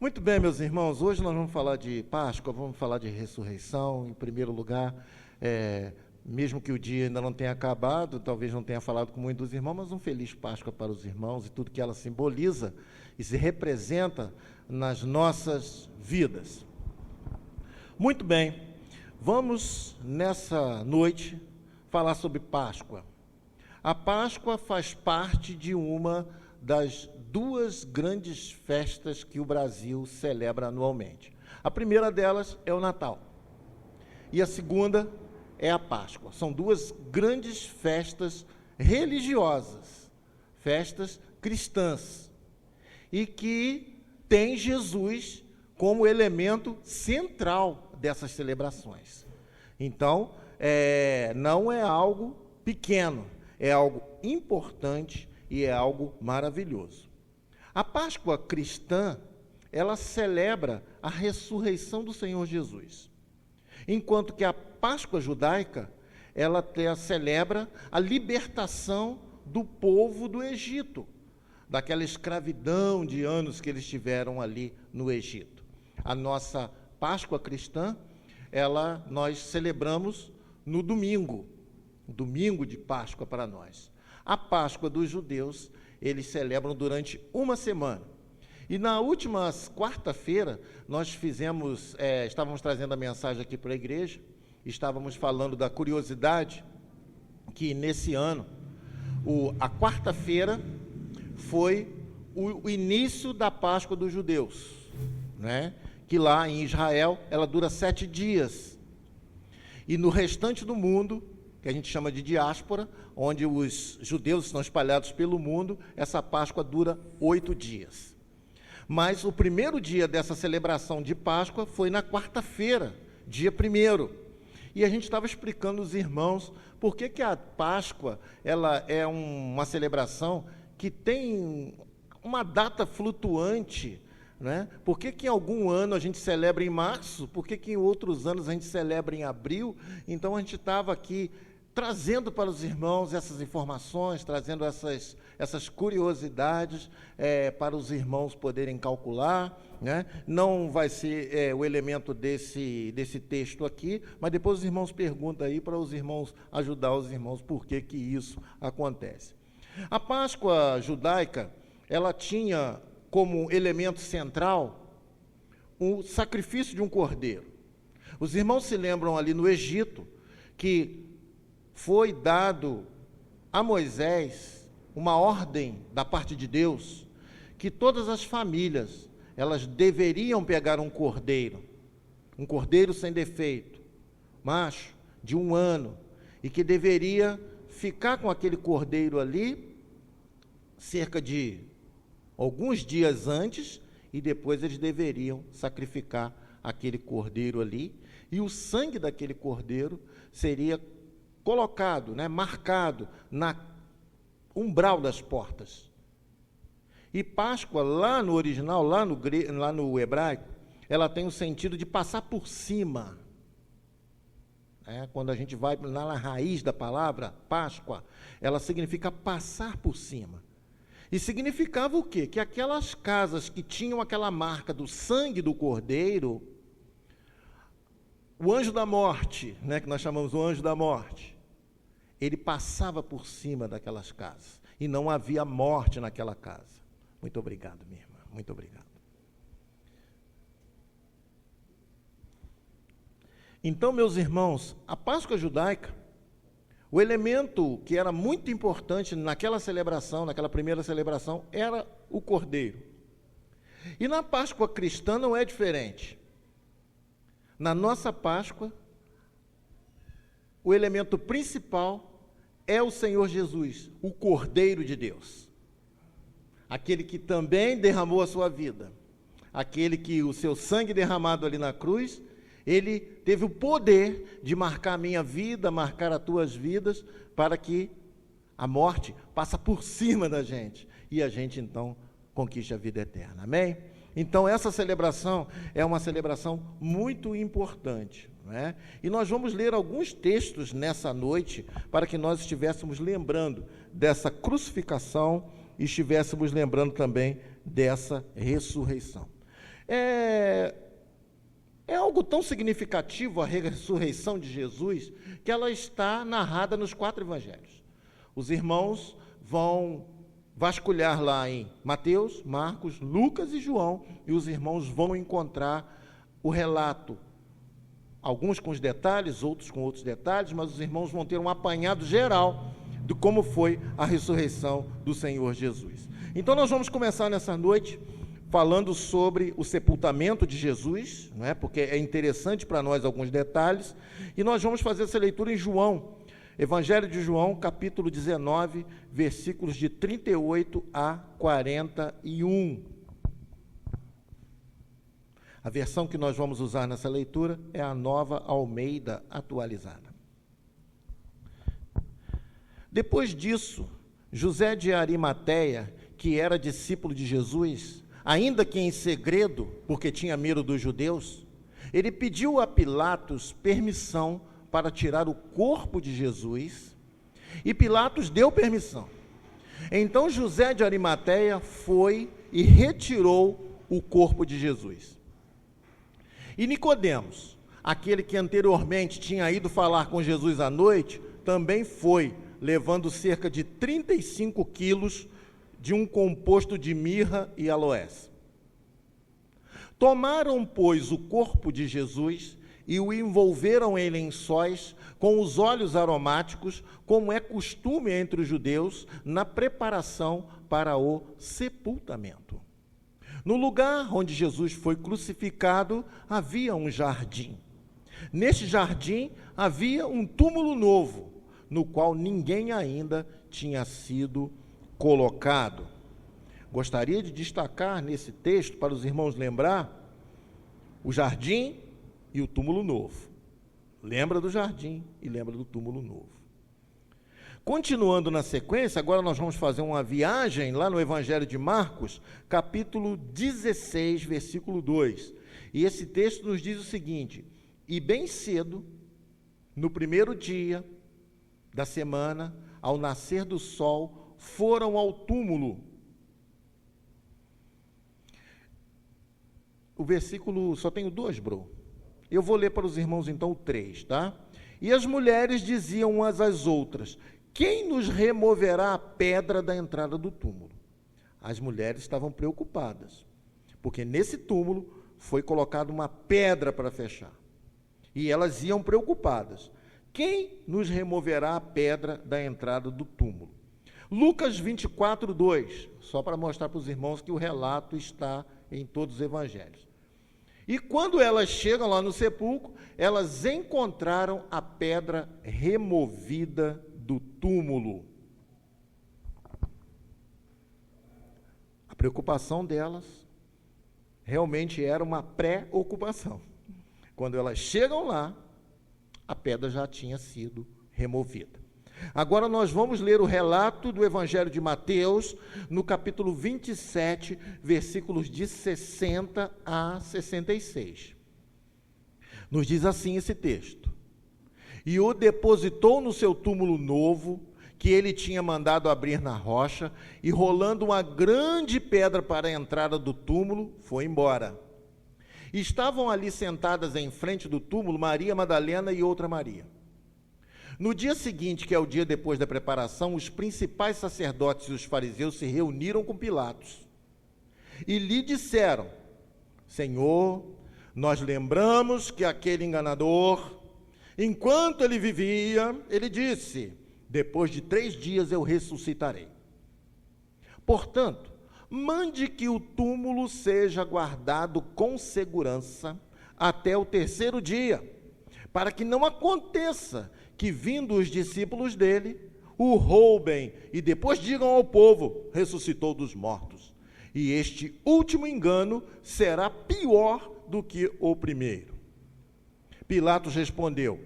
Muito bem, meus irmãos, hoje nós vamos falar de Páscoa, vamos falar de ressurreição. Em primeiro lugar, mesmo que o dia ainda não tenha acabado, talvez não tenha falado com muitos dos irmãos, mas um feliz Páscoa para os irmãos e tudo que ela simboliza e se representa nas nossas vidas. Muito bem, vamos nessa noite falar sobre Páscoa. A Páscoa faz parte de uma das duas grandes festas que o Brasil celebra anualmente. A primeira delas é o Natal e a segunda é a Páscoa. São duas grandes festas religiosas, festas cristãs, e que tem Jesus como elemento central dessas celebrações. Então, não é algo pequeno, é algo importante e é algo maravilhoso. A Páscoa cristã, ela celebra a ressurreição do Senhor Jesus, enquanto que a Páscoa judaica, ela celebra a libertação do povo do Egito, daquela escravidão de anos que eles tiveram ali no Egito. A nossa Páscoa cristã, nós celebramos no domingo de Páscoa para nós. A Páscoa dos judeus, eles celebram durante uma semana. E na última quarta-feira, nós estávamos trazendo a mensagem aqui para a igreja, estávamos falando da curiosidade que nesse ano, a quarta-feira foi o início da Páscoa dos judeus, né? Que lá em Israel, ela dura 7 dias. E no restante do mundo, que a gente chama de diáspora, onde os judeus estão espalhados pelo mundo, essa Páscoa dura 8 dias. Mas o primeiro dia dessa celebração de Páscoa foi na quarta-feira, dia 1º. E a gente estava explicando aos irmãos por que a Páscoa ela é uma celebração que tem uma data flutuante, né? Por que em algum ano a gente celebra em março? Por que em outros anos a gente celebra em abril? Então a gente estava aqui trazendo para os irmãos essas informações, trazendo essas curiosidades para os irmãos poderem calcular, né? Não vai ser o elemento desse texto aqui, mas depois os irmãos perguntam aí para os irmãos ajudar os irmãos por que isso acontece. A Páscoa judaica, ela tinha como elemento central o sacrifício de um cordeiro. Os irmãos se lembram ali no Egito que foi dado a Moisés uma ordem da parte de Deus que todas as famílias, elas deveriam pegar um cordeiro sem defeito, macho, de 1 ano, e que deveria ficar com aquele cordeiro ali cerca de alguns dias antes, e depois eles deveriam sacrificar aquele cordeiro ali, e o sangue daquele cordeiro seria colocado, né, marcado na umbral das portas. E Páscoa, lá no original, lá no hebraico, ela tem o sentido de passar por cima. Quando a gente vai na raiz da palavra, Páscoa, ela significa passar por cima. E significava o quê? Que aquelas casas que tinham aquela marca do sangue do cordeiro, o anjo da morte, né, que nós chamamos o anjo da morte, ele passava por cima daquelas casas, e não havia morte naquela casa. Muito obrigado, minha irmã, muito obrigado. Então, meus irmãos, a Páscoa judaica, o elemento que era muito importante naquela celebração, naquela primeira celebração, era o cordeiro. E na Páscoa cristã não é diferente. Na nossa Páscoa, o elemento principal é o Senhor Jesus, o Cordeiro de Deus. Aquele que também derramou a sua vida. Aquele que o seu sangue derramado ali na cruz, ele teve o poder de marcar a minha vida, marcar as tuas vidas, para que a morte passe por cima da gente e a gente então conquiste a vida eterna. Amém? Então essa celebração é uma celebração muito importante, não é? E nós vamos ler alguns textos nessa noite para que nós estivéssemos lembrando dessa crucificação e estivéssemos lembrando também dessa ressurreição. É algo tão significativo a ressurreição de Jesus, que ela está narrada nos 4 evangelhos. Os irmãos vão vasculhar lá em Mateus, Marcos, Lucas e João, e os irmãos vão encontrar o relato, alguns com os detalhes, outros com outros detalhes, mas os irmãos vão ter um apanhado geral de como foi a ressurreição do Senhor Jesus. Então nós vamos começar nessa noite falando sobre o sepultamento de Jesus, não é? Porque é interessante para nós alguns detalhes, e nós vamos fazer essa leitura em João, Evangelho de João, capítulo 19, versículos de 38 a 41. A versão que nós vamos usar nessa leitura é a Nova Almeida atualizada. Depois disso, José de Arimateia, que era discípulo de Jesus, ainda que em segredo, porque tinha medo dos judeus, ele pediu a Pilatos permissão para tirar o corpo de Jesus, e Pilatos deu permissão. Então José de Arimateia foi e retirou o corpo de Jesus. E Nicodemos, aquele que anteriormente tinha ido falar com Jesus à noite, também foi, levando cerca de 35 quilos de um composto de mirra e aloés. Tomaram, pois, o corpo de Jesus e o envolveram em lençóis com os óleos aromáticos, como é costume entre os judeus, na preparação para o sepultamento. No lugar onde Jesus foi crucificado, havia um jardim. Neste jardim havia um túmulo novo, no qual ninguém ainda tinha sido colocado. Gostaria de destacar nesse texto, para os irmãos lembrar, o jardim e o túmulo novo. Lembra do jardim e lembra do túmulo novo. Continuando na sequência, agora nós vamos fazer uma viagem lá no Evangelho de Marcos, capítulo 16, versículo 2. E esse texto nos diz o seguinte: e bem cedo, no primeiro dia da semana, ao nascer do sol, foram ao túmulo. O versículo, só tenho 2, bro. Eu vou ler para os irmãos, então, o 3, tá? E as mulheres diziam umas às outras: quem nos removerá a pedra da entrada do túmulo? As mulheres estavam preocupadas, porque nesse túmulo foi colocada uma pedra para fechar. E elas iam preocupadas: quem nos removerá a pedra da entrada do túmulo? Lucas 24, 2, só para mostrar para os irmãos que o relato está em todos os evangelhos. E quando elas chegam lá no sepulcro, elas encontraram a pedra removida do túmulo. A preocupação delas realmente era uma pré-ocupação. Quando elas chegam lá, a pedra já tinha sido removida. Agora nós vamos ler o relato do Evangelho de Mateus, no capítulo 27, versículos de 60 a 66. Nos diz assim esse texto: e o depositou no seu túmulo novo, que ele tinha mandado abrir na rocha, e rolando uma grande pedra para a entrada do túmulo, foi embora. E estavam ali sentadas em frente do túmulo Maria Madalena e outra Maria. No dia seguinte, que é o dia depois da preparação, os principais sacerdotes e os fariseus se reuniram com Pilatos e lhe disseram: Senhor, nós lembramos que aquele enganador, enquanto ele vivia, ele disse: depois de 3 dias eu ressuscitarei. Portanto, mande que o túmulo seja guardado com segurança até o 3º dia, para que não aconteça que, vindo os discípulos dele, o roubem e depois digam ao povo: ressuscitou dos mortos. E este último engano será pior do que o primeiro. Pilatos respondeu: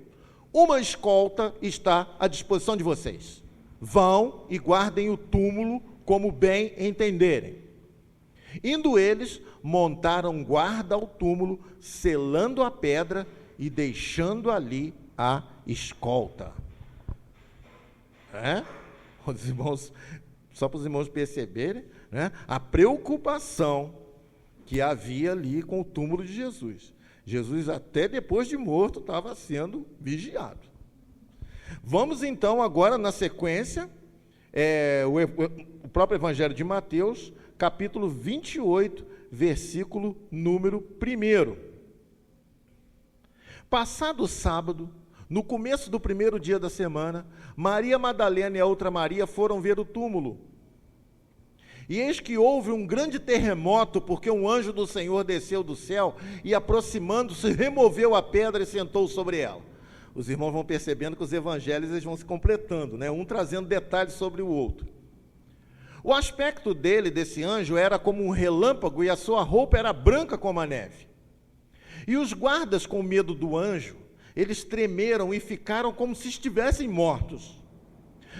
uma escolta está à disposição de vocês. Vão e guardem o túmulo como bem entenderem. Indo eles, montaram guarda ao túmulo, selando a pedra e deixando ali a escolta. Os irmãos, só para os irmãos perceberem, a preocupação que havia ali com o túmulo de Jesus. Jesus, até depois de morto, estava sendo vigiado. Vamos então agora, na sequência, o próprio Evangelho de Mateus, capítulo 28, versículo número 1. Passado o sábado, no começo do primeiro dia da semana, Maria Madalena e a outra Maria foram ver o túmulo. E eis que houve um grande terremoto, porque um anjo do Senhor desceu do céu e, aproximando-se, removeu a pedra e sentou sobre ela. Os irmãos vão percebendo que os evangelhos eles vão se completando, né? Um trazendo detalhes sobre o outro. O aspecto desse anjo, era como um relâmpago e a sua roupa era branca como a neve. E os guardas, com medo do anjo, eles tremeram e ficaram como se estivessem mortos.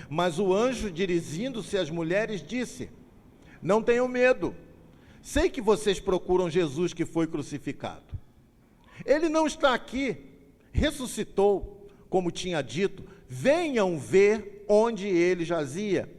Mas o anjo, dirigindo-se às mulheres, disse: não tenham medo, sei que vocês procuram Jesus que foi crucificado. Ele não está aqui, ressuscitou, como tinha dito, venham ver onde ele jazia.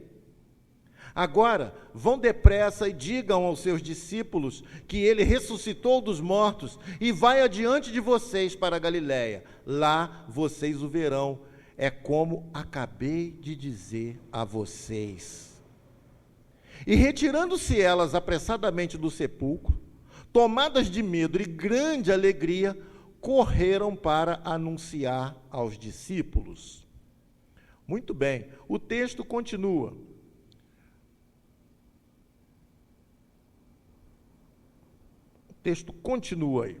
Agora, vão depressa e digam aos seus discípulos que ele ressuscitou dos mortos e vai adiante de vocês para a Galiléia. Lá vocês o verão, é como acabei de dizer a vocês. E retirando-se elas apressadamente do sepulcro, tomadas de medo e grande alegria, correram para anunciar aos discípulos. Muito bem, o texto continua. O texto continua aí.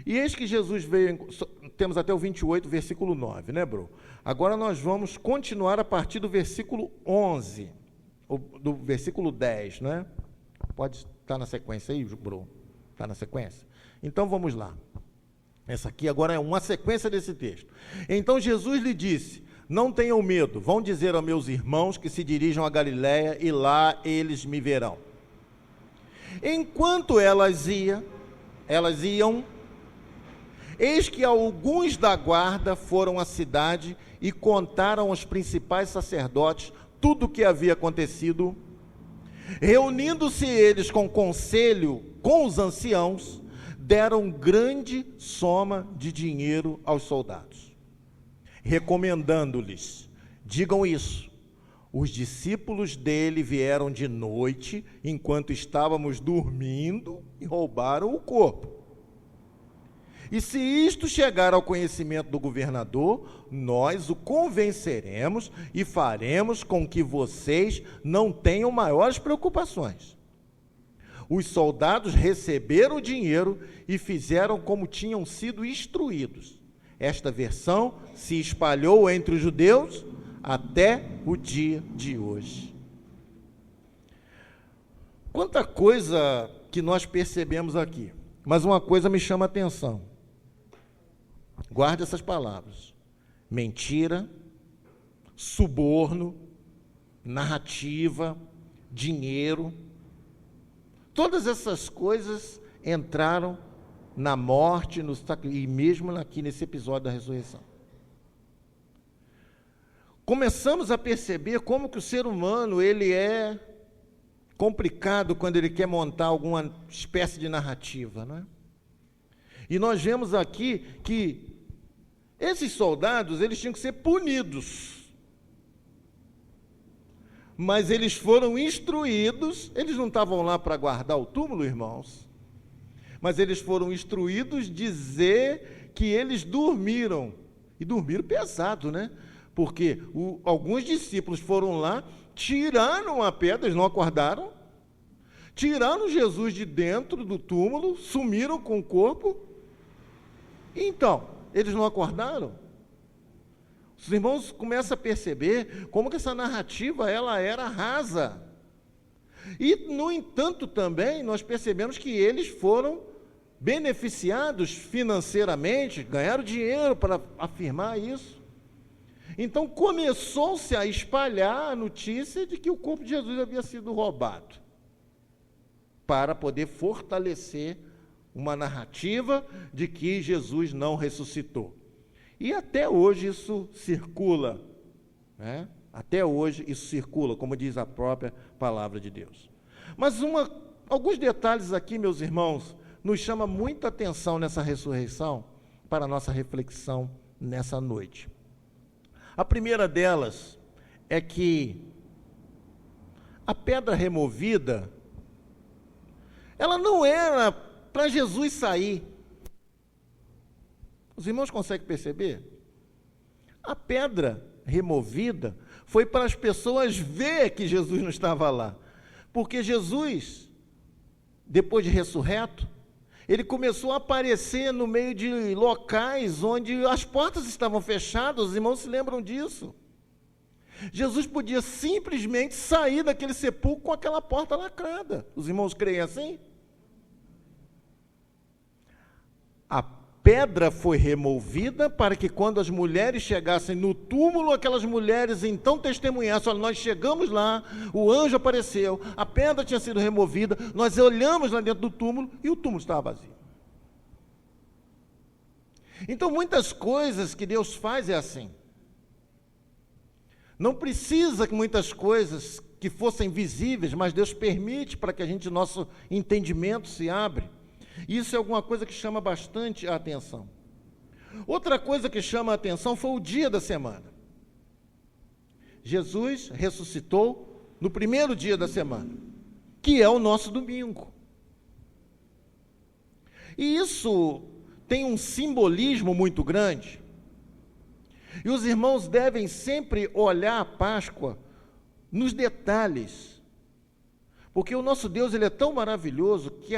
E eis que Jesus veio, temos até o 28, versículo 9, né, bro? Agora nós vamos continuar a partir do versículo 11, ou do versículo 10, né? Pode estar na sequência aí, bro? Está na sequência? Então vamos lá. Essa aqui agora é uma sequência desse texto. Então Jesus lhe disse: não tenham medo, vão dizer aos meus irmãos que se dirijam a Galiléia e lá eles me verão. Enquanto elas iam, eis que alguns da guarda foram à cidade e contaram aos principais sacerdotes tudo o que havia acontecido. Reunindo-se eles com conselho com os anciãos, deram grande soma de dinheiro aos soldados, recomendando-lhes: digam isso, os discípulos dele vieram de noite, enquanto estávamos dormindo, e roubaram o corpo. E se isto chegar ao conhecimento do governador, nós o convenceremos e faremos com que vocês não tenham maiores preocupações. Os soldados receberam o dinheiro e fizeram como tinham sido instruídos. Esta versão se espalhou entre os judeus até o dia de hoje. Quanta coisa que nós percebemos aqui, mas uma coisa me chama a atenção. Guarde essas palavras: mentira, suborno, narrativa, dinheiro. Todas essas coisas entraram na morte e mesmo aqui nesse episódio da ressurreição. Começamos a perceber como que o ser humano ele é complicado quando ele quer montar alguma espécie de narrativa, não é? E nós vemos aqui que esses soldados eles tinham que ser punidos. Mas eles foram instruídos, eles não estavam lá para guardar o túmulo, irmãos, mas eles foram instruídos dizer que eles dormiram, e dormiram pesado, né? Porque alguns discípulos foram lá, tiraram a pedra, eles não acordaram, tiraram Jesus de dentro do túmulo, sumiram com o corpo. Então, eles não acordaram? Os irmãos começam a perceber como que essa narrativa ela era rasa. E, no entanto, também nós percebemos que eles foram beneficiados financeiramente, ganharam dinheiro para afirmar isso. Então, começou-se a espalhar a notícia de que o corpo de Jesus havia sido roubado, para poder fortalecer uma narrativa de que Jesus não ressuscitou. E até hoje isso circula, Até hoje isso circula, como diz a própria palavra de Deus. Mas uma alguns detalhes aqui, meus irmãos, nos chama muita atenção nessa ressurreição para a nossa reflexão nessa noite. A primeira delas é que a pedra removida, ela não era para Jesus sair. Os irmãos conseguem perceber? A pedra removida foi para as pessoas ver que Jesus não estava lá. Porque Jesus, depois de ressurreto, ele começou a aparecer no meio de locais onde as portas estavam fechadas. Os irmãos se lembram disso? Jesus podia simplesmente sair daquele sepulcro com aquela porta lacrada. Os irmãos creem assim? A pedra foi removida para que quando as mulheres chegassem no túmulo, aquelas mulheres então testemunhassem: olha, nós chegamos lá, o anjo apareceu, a pedra tinha sido removida, nós olhamos lá dentro do túmulo e o túmulo estava vazio. Então, muitas coisas que Deus faz é assim. Não precisa que muitas coisas que fossem visíveis, mas Deus permite para que nosso entendimento se abra. Isso é alguma coisa que chama bastante a atenção. Outra coisa que chama a atenção foi o dia da semana. Jesus ressuscitou no primeiro dia da semana, que é o nosso domingo. E isso tem um simbolismo muito grande. E os irmãos devem sempre olhar a Páscoa nos detalhes, porque o nosso Deus, ele é tão maravilhoso que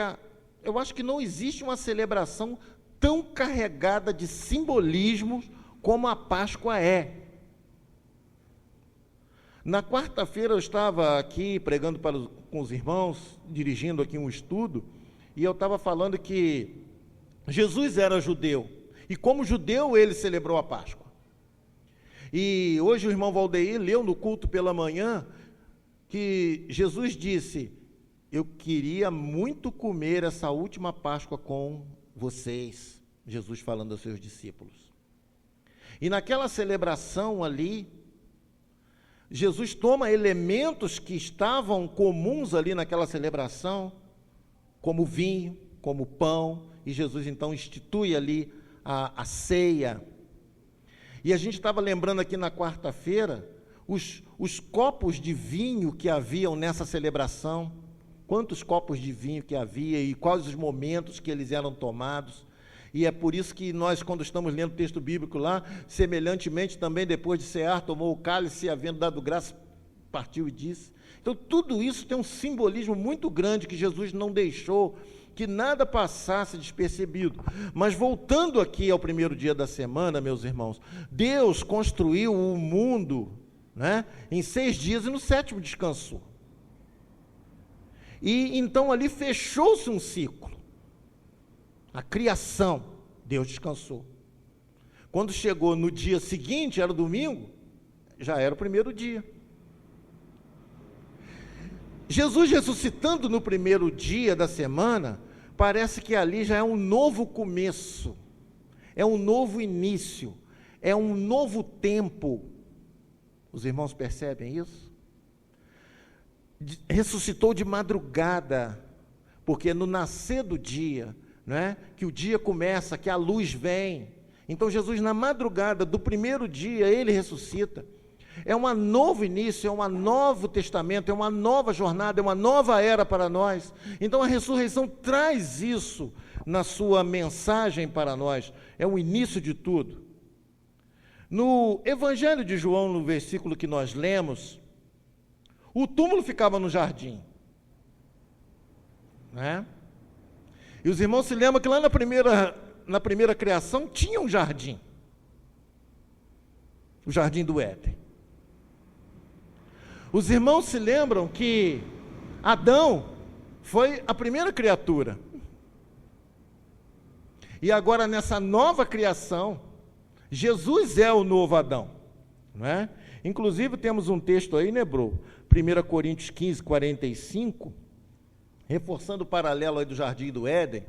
eu acho que não existe uma celebração tão carregada de simbolismos como a Páscoa é. Na quarta-feira eu estava aqui pregando com os irmãos, dirigindo aqui um estudo, e eu estava falando que Jesus era judeu, e como judeu ele celebrou a Páscoa. E hoje o irmão Valdeir leu no culto pela manhã que Jesus disse: eu queria muito comer essa última Páscoa com vocês, Jesus falando aos seus discípulos. E naquela celebração ali, Jesus toma elementos que estavam comuns ali naquela celebração, como vinho, como pão, e Jesus então institui ali a ceia. E a gente estava lembrando aqui na quarta-feira, os copos de vinho que haviam nessa celebração, quantos copos de vinho que havia e quais os momentos que eles eram tomados. E é por isso que nós, quando estamos lendo o texto bíblico lá, semelhantemente também depois de cear, tomou o cálice e, havendo dado graça, partiu e disse. Então tudo isso tem um simbolismo muito grande que Jesus não deixou que nada passasse despercebido. Mas voltando aqui ao primeiro dia da semana, meus irmãos, Deus construiu o mundo, né, em 6 dias e no 7º descansou. E então ali fechou-se um ciclo. A criação, Deus descansou. Quando chegou no dia seguinte, era domingo, já era o primeiro dia. Jesus ressuscitando no primeiro dia da semana, parece que ali já é um novo começo, é um novo início, é um novo tempo. Os irmãos percebem isso? Ressuscitou de madrugada, porque no nascer do dia, não é? Que o dia começa, que a luz vem. Então Jesus, na madrugada do primeiro dia, ele ressuscita. É um novo início, é um novo testamento, é uma nova jornada, é uma nova era para nós. Então a ressurreição traz isso na sua mensagem para nós, é o início de tudo. No Evangelho de João, no versículo que nós lemos, o túmulo ficava no jardim, né? E os irmãos se lembram que lá na primeira criação tinha um jardim, o jardim do Éden. Os irmãos se lembram que Adão foi a primeira criatura. E agora nessa nova criação, Jesus é o novo Adão, não é? Inclusive temos um texto aí, né, Bro? 1 Coríntios 15, 45, reforçando o paralelo aí do jardim do Éden.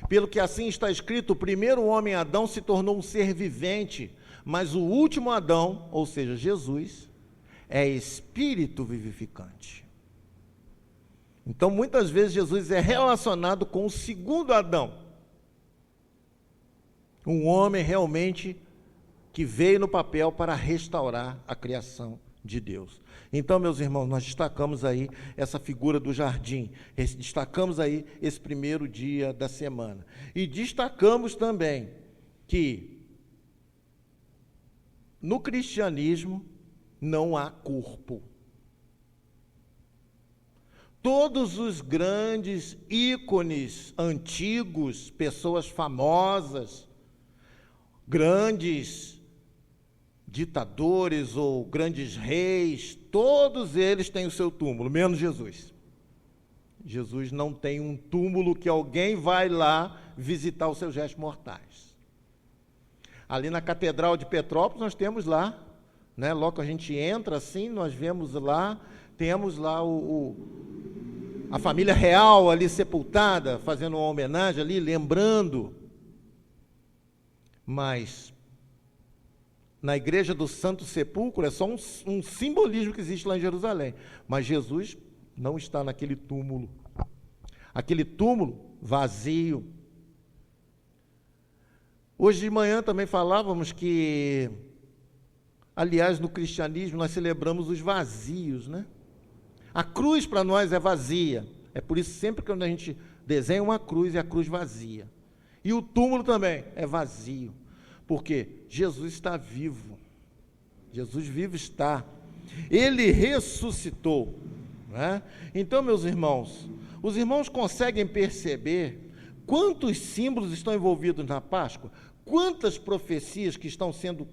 Pelo que assim está escrito, o primeiro homem Adão se tornou um ser vivente, mas o último Adão, ou seja, Jesus, é espírito vivificante. Então, muitas vezes, Jesus é relacionado com o segundo Adão. Um homem realmente que veio no papel para restaurar a criação de Deus. Então, meus irmãos, nós destacamos aí essa figura do jardim, destacamos aí esse primeiro dia da semana. E destacamos também que no cristianismo não há corpo. Todos os grandes ícones antigos, pessoas famosas, grandes ditadores ou grandes reis, todos eles têm o seu túmulo, menos Jesus. Jesus não tem um túmulo que alguém vai lá visitar os seus restos mortais. Ali na Catedral de Petrópolis nós temos lá, né, logo que a gente entra assim, nós vemos lá, temos lá a família real ali sepultada, fazendo uma homenagem ali, lembrando. Mas na igreja do Santo Sepulcro é só um simbolismo que existe lá em Jerusalém. Mas Jesus não está naquele túmulo. Aquele túmulo vazio. Hoje de manhã também falávamos que, aliás, no cristianismo nós celebramos os vazios, né? A cruz para nós é vazia. É por isso sempre que a gente desenha uma cruz, é a cruz vazia. E o túmulo também é vazio. Porque Jesus está vivo. Jesus vivo está. Ele ressuscitou. Né? Então, meus irmãos, os irmãos conseguem perceber quantos símbolos estão envolvidos na Páscoa? Quantas profecias que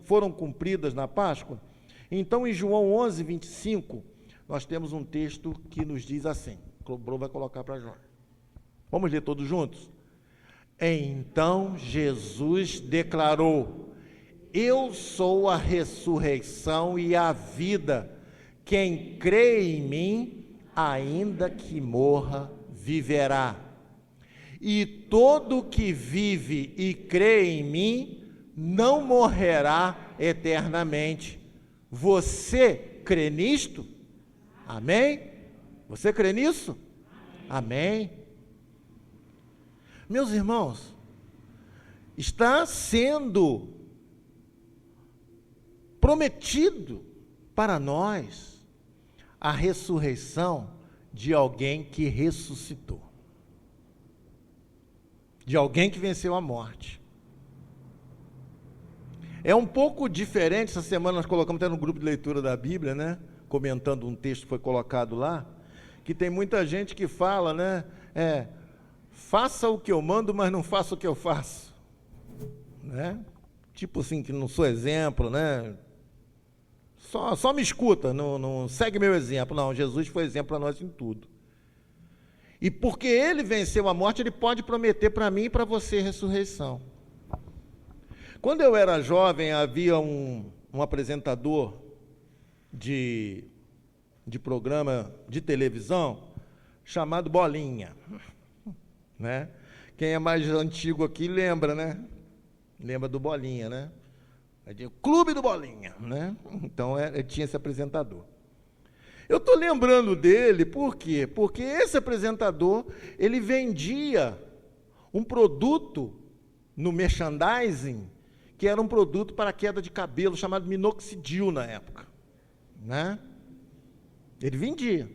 foram cumpridas na Páscoa? Então, em João 11, 25, nós temos um texto que nos diz assim. O Bruno vai colocar para João. Vamos ler todos juntos? Então Jesus declarou: eu sou a ressurreição e a vida. Quem crê em mim, ainda que morra, viverá. E todo que vive e crê em mim, não morrerá eternamente. Você crê nisto? Amém? Você crê nisso? Amém. Meus irmãos, está sendo prometido para nós a ressurreição de alguém que ressuscitou, de alguém que venceu a morte. É um pouco diferente. Essa semana nós colocamos até no grupo de leitura da Bíblia, né? Comentando um texto que foi colocado lá, que tem muita gente que fala, né? Faça o que eu mando, mas não faça o que eu faço, né? Tipo assim, que não sou exemplo, né? Só me escuta, não segue meu exemplo. Não, Jesus foi exemplo para nós em tudo. E porque ele venceu a morte, ele pode prometer para mim e para você ressurreição. Quando eu era jovem, havia um apresentador de programa de televisão chamado Bolinha, né? Quem é mais antigo aqui lembra, né? Lembra do Bolinha, né? O Clube do Bolinha, né? Então, tinha esse apresentador. Eu estou lembrando dele, por quê? Porque esse apresentador, ele vendia um produto no merchandising, que era um produto para queda de cabelo, chamado minoxidil na época, né? Ele vendia.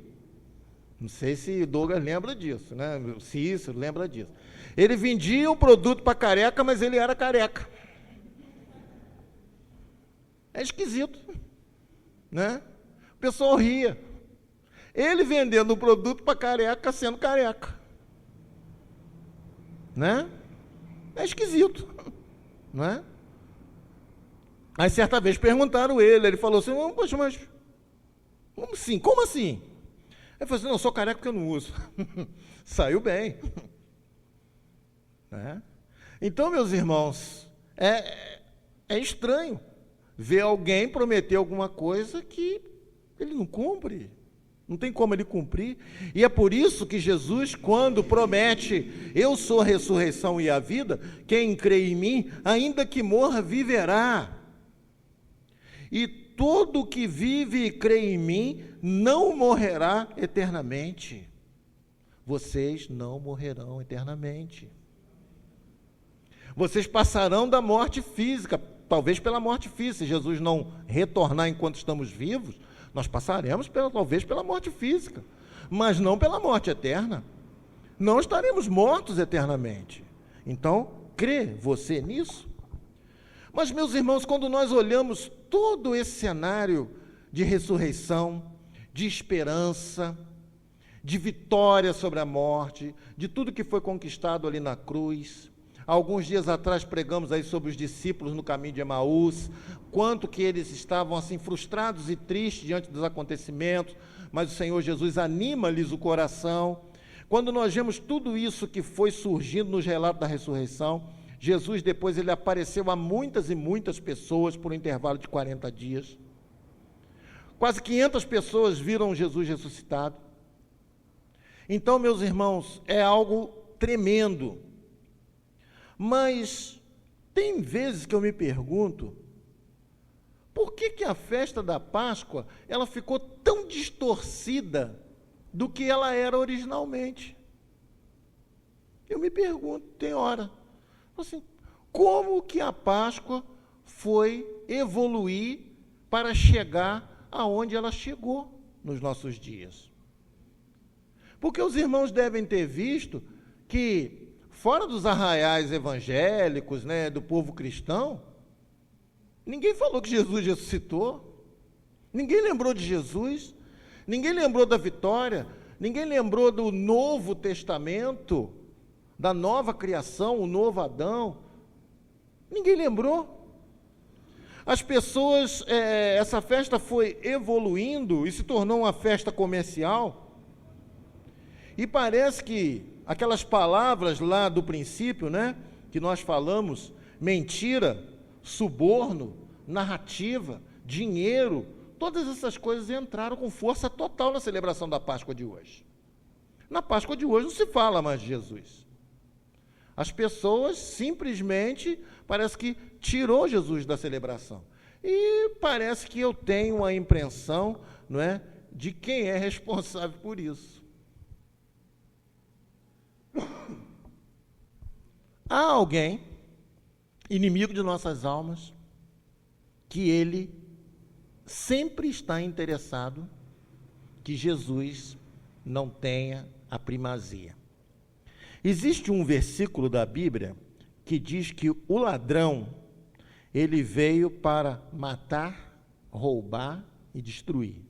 Não sei se o Douglas lembra disso, né? O Cícero lembra disso. Ele vendia um produto para careca, mas ele era careca. É esquisito, né? O pessoal ria. Ele vendendo um produto para careca, sendo careca, né? É esquisito, né? Aí certa vez perguntaram ele falou assim: poxa, mas como assim? Como assim? Ele falou assim: não, eu sou careca porque eu não uso. Saiu bem, né? Então, meus irmãos, é estranho ver alguém prometer alguma coisa que ele não cumpre, não tem como ele cumprir. E é por isso que Jesus, quando promete: eu sou a ressurreição e a vida, quem crê em mim, ainda que morra, viverá. E todo que vive e crê em mim, não morrerá eternamente. vocês não morrerão eternamente. Vocês passarão da morte física, talvez pela morte física. Se Jesus não retornar enquanto estamos vivos, nós passaremos talvez pela morte física, mas não pela morte eterna. Não estaremos mortos eternamente. Então, crê você nisso? Mas, meus irmãos, quando nós olhamos todo esse cenário de ressurreição, de esperança, de vitória sobre a morte, de tudo que foi conquistado ali na cruz. Alguns dias atrás pregamos aí sobre os discípulos no caminho de Emaús, quanto que eles estavam assim frustrados e tristes diante dos acontecimentos, mas o Senhor Jesus anima-lhes o coração. Quando nós vemos tudo isso que foi surgindo nos relatos da ressurreição, Jesus depois ele apareceu a muitas e muitas pessoas por um intervalo de 40 dias. Quase 500 pessoas viram Jesus ressuscitado. Então, meus irmãos, é algo tremendo. Mas tem vezes que eu me pergunto, por que a festa da Páscoa, ela ficou tão distorcida do que ela era originalmente? Eu me pergunto, tem hora, assim, como que a Páscoa foi evoluir para chegar aonde ela chegou nos nossos dias? Porque os irmãos devem ter visto que, fora dos arraiais evangélicos, né, do povo cristão, ninguém falou que Jesus ressuscitou, ninguém lembrou de Jesus, ninguém lembrou da vitória, ninguém lembrou do Novo Testamento, da nova criação, o novo Adão, ninguém lembrou. As pessoas, essa festa foi evoluindo e se tornou uma festa comercial, e parece que aquelas palavras lá do princípio, né, que nós falamos, mentira, suborno, narrativa, dinheiro, todas essas coisas entraram com força total na celebração da Páscoa de hoje. Na Páscoa de hoje não se fala mais de Jesus. As pessoas simplesmente, parece que tirou Jesus da celebração. E parece que eu tenho a impressão, não é, de quem é responsável por isso. Há alguém, inimigo de nossas almas, que ele sempre está interessado que Jesus não tenha a primazia. Existe um versículo da Bíblia que diz que o ladrão, ele veio para matar, roubar e destruir.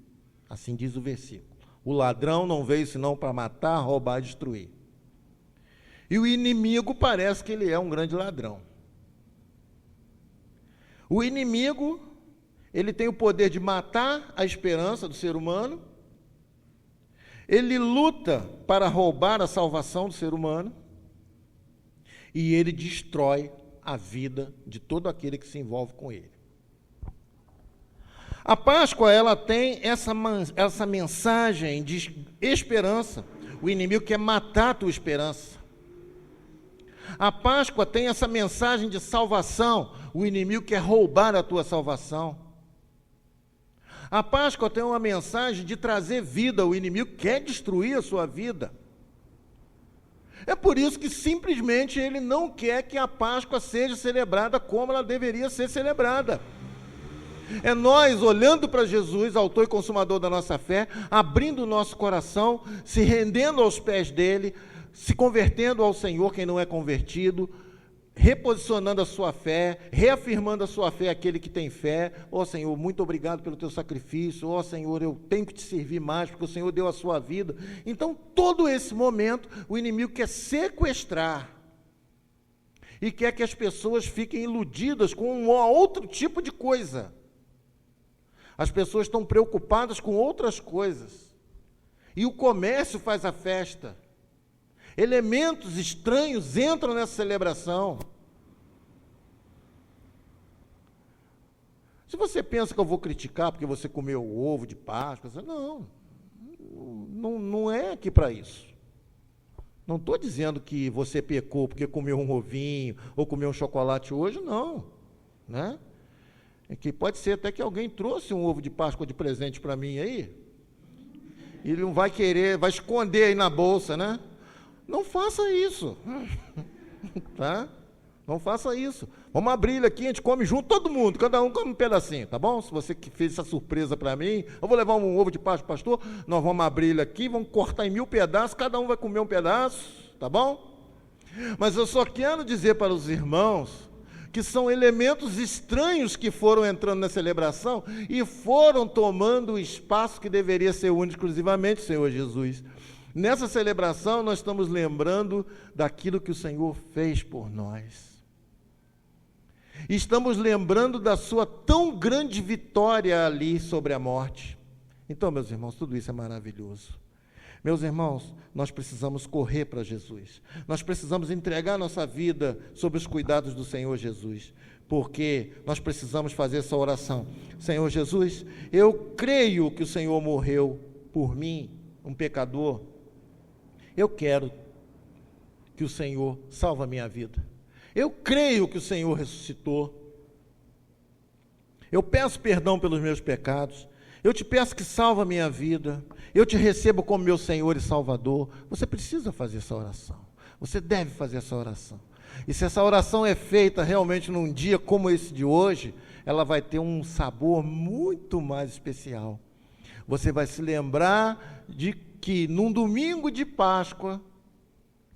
Assim diz o versículo. O ladrão não veio senão para matar, roubar e destruir. E o inimigo parece que ele é um grande ladrão. O inimigo, ele tem o poder de matar a esperança do ser humano, ele luta para roubar a salvação do ser humano, e ele destrói a vida de todo aquele que se envolve com ele. A Páscoa, ela tem essa mensagem de esperança. O inimigo quer matar a tua esperança. A Páscoa tem essa mensagem de salvação. O inimigo quer roubar a tua salvação. A Páscoa tem uma mensagem de trazer vida. O inimigo quer destruir a sua vida. É por isso que simplesmente ele não quer que a Páscoa seja celebrada como ela deveria ser celebrada. É nós olhando para Jesus, autor e consumador da nossa fé, abrindo o nosso coração, se rendendo aos pés dele, se convertendo ao Senhor, quem não é convertido, reposicionando a sua fé, reafirmando a sua fé àquele que tem fé. Ó Senhor, muito obrigado pelo teu sacrifício. Ó Senhor, eu tenho que te servir mais, porque o Senhor deu a sua vida. Então, todo esse momento, o inimigo quer sequestrar e quer que as pessoas fiquem iludidas com um outro tipo de coisa. As pessoas estão preocupadas com outras coisas. E o comércio faz a festa. Elementos estranhos entram nessa celebração. Se você pensa que eu vou criticar porque você comeu o ovo de Páscoa, não é aqui para isso. Não estou dizendo que você pecou porque comeu um ovinho ou comeu um chocolate hoje, não. Né? É que pode ser até que alguém trouxe um ovo de Páscoa de presente para mim aí. Ele não vai querer, vai esconder aí na bolsa, né? Não faça isso, tá? Não faça isso. Vamos abrir ele aqui, a gente come junto, todo mundo, cada um come um pedacinho, tá bom? Se você que fez essa surpresa para mim, eu vou levar um ovo de Páscoa, pastor, nós vamos abrir ele aqui, vamos cortar em 1000 pedaços, cada um vai comer um pedaço, tá bom? Mas eu só quero dizer para os irmãos que são elementos estranhos que foram entrando na celebração e foram tomando o espaço que deveria ser único exclusivamente, Senhor Jesus. Nessa celebração nós estamos lembrando daquilo que o Senhor fez por nós. Estamos lembrando da sua tão grande vitória ali sobre a morte. Então, meus irmãos, tudo isso é maravilhoso. Meus irmãos, nós precisamos correr para Jesus. Nós precisamos entregar nossa vida sob os cuidados do Senhor Jesus. Porque nós precisamos fazer essa oração. Senhor Jesus, eu creio que o Senhor morreu por mim, um pecador. Eu quero que o Senhor salve a minha vida. Eu creio que o Senhor ressuscitou. Eu peço perdão pelos meus pecados. Eu te peço que salve a minha vida. Eu te recebo como meu Senhor e Salvador. Você precisa fazer essa oração. Você deve fazer essa oração. E se essa oração é feita realmente num dia como esse de hoje, ela vai ter um sabor muito mais especial. Você vai se lembrar de que num domingo de Páscoa,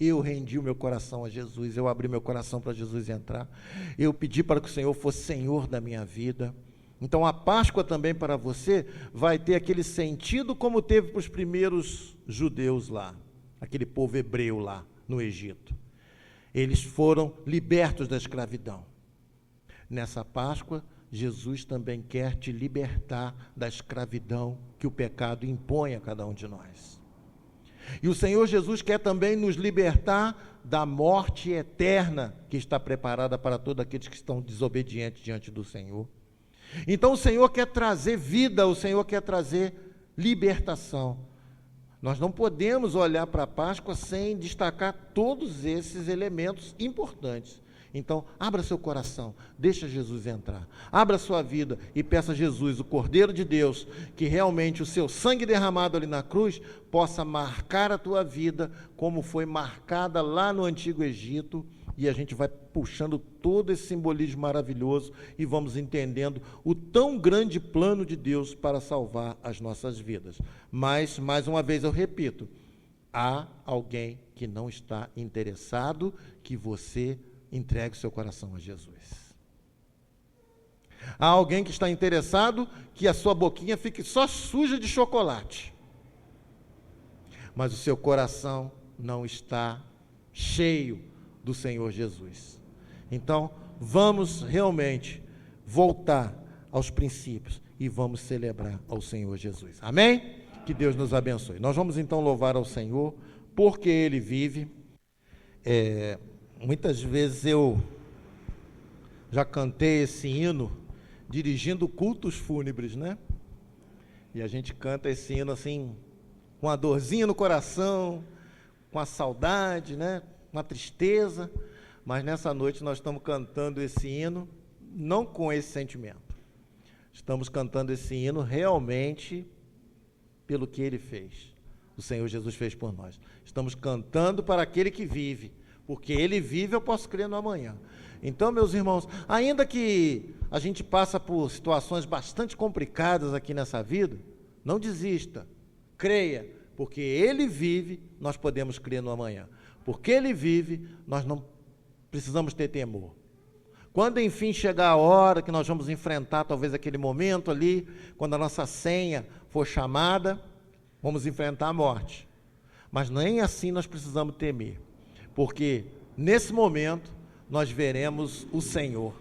eu rendi o meu coração a Jesus, eu abri meu coração para Jesus entrar, eu pedi para que o Senhor fosse Senhor da minha vida. Então a Páscoa também para você vai ter aquele sentido como teve para os primeiros judeus lá, aquele povo hebreu lá no Egito. Eles foram libertos da escravidão. Nessa Páscoa, Jesus também quer te libertar da escravidão que o pecado impõe a cada um de nós. E o Senhor Jesus quer também nos libertar da morte eterna que está preparada para todos aqueles que estão desobedientes diante do Senhor. Então o Senhor quer trazer vida, o Senhor quer trazer libertação. Nós não podemos olhar para a Páscoa sem destacar todos esses elementos importantes. Então, abra seu coração, deixa Jesus entrar. Abra sua vida e peça a Jesus, o Cordeiro de Deus, que realmente o seu sangue derramado ali na cruz possa marcar a tua vida como foi marcada lá no Antigo Egito. E a gente vai puxando todo esse simbolismo maravilhoso e vamos entendendo o tão grande plano de Deus para salvar as nossas vidas. Mas, mais uma vez eu repito, há alguém que não está interessado que você entregue o seu coração a Jesus. Há alguém que está interessado que a sua boquinha fique só suja de chocolate, mas o seu coração não está cheio do Senhor Jesus. Então, vamos realmente voltar aos princípios e vamos celebrar ao Senhor Jesus. Amém? Que Deus nos abençoe. Nós vamos então louvar ao Senhor, porque Ele vive. Muitas vezes eu já cantei esse hino dirigindo cultos fúnebres, né? E a gente canta esse hino assim, com a dorzinha no coração, com a saudade, né? Com a tristeza, mas nessa noite nós estamos cantando esse hino não com esse sentimento. Estamos cantando esse hino realmente pelo que Ele fez. O Senhor Jesus fez por nós. Estamos cantando para aquele que vive. Porque Ele vive, eu posso crer no amanhã. Então, meus irmãos, ainda que a gente passa por situações bastante complicadas aqui nessa vida, não desista, creia, porque Ele vive, nós podemos crer no amanhã. Porque Ele vive, nós não precisamos ter temor. Quando enfim chegar a hora que nós vamos enfrentar talvez aquele momento ali, quando a nossa senha for chamada, vamos enfrentar a morte. Mas nem assim nós precisamos temer. Porque nesse momento nós veremos o Senhor,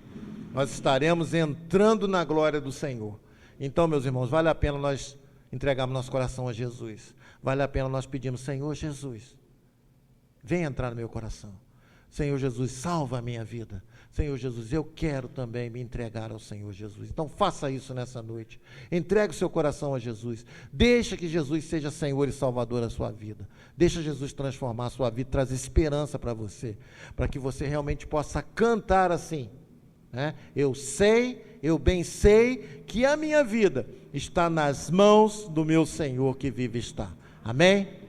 nós estaremos entrando na glória do Senhor. Então, meus irmãos, vale a pena nós entregarmos nosso coração a Jesus, vale a pena nós pedirmos: Senhor Jesus, vem entrar no meu coração. Senhor Jesus, salva a minha vida. Senhor Jesus, eu quero também me entregar ao Senhor Jesus. Então faça isso nessa noite. Entregue o seu coração a Jesus. Deixa que Jesus seja Senhor e Salvador da sua vida. Deixa Jesus transformar a sua vida, trazer esperança para você, para que você realmente possa cantar assim, né? Eu bem sei que a minha vida está nas mãos do meu Senhor que vive está. Amém?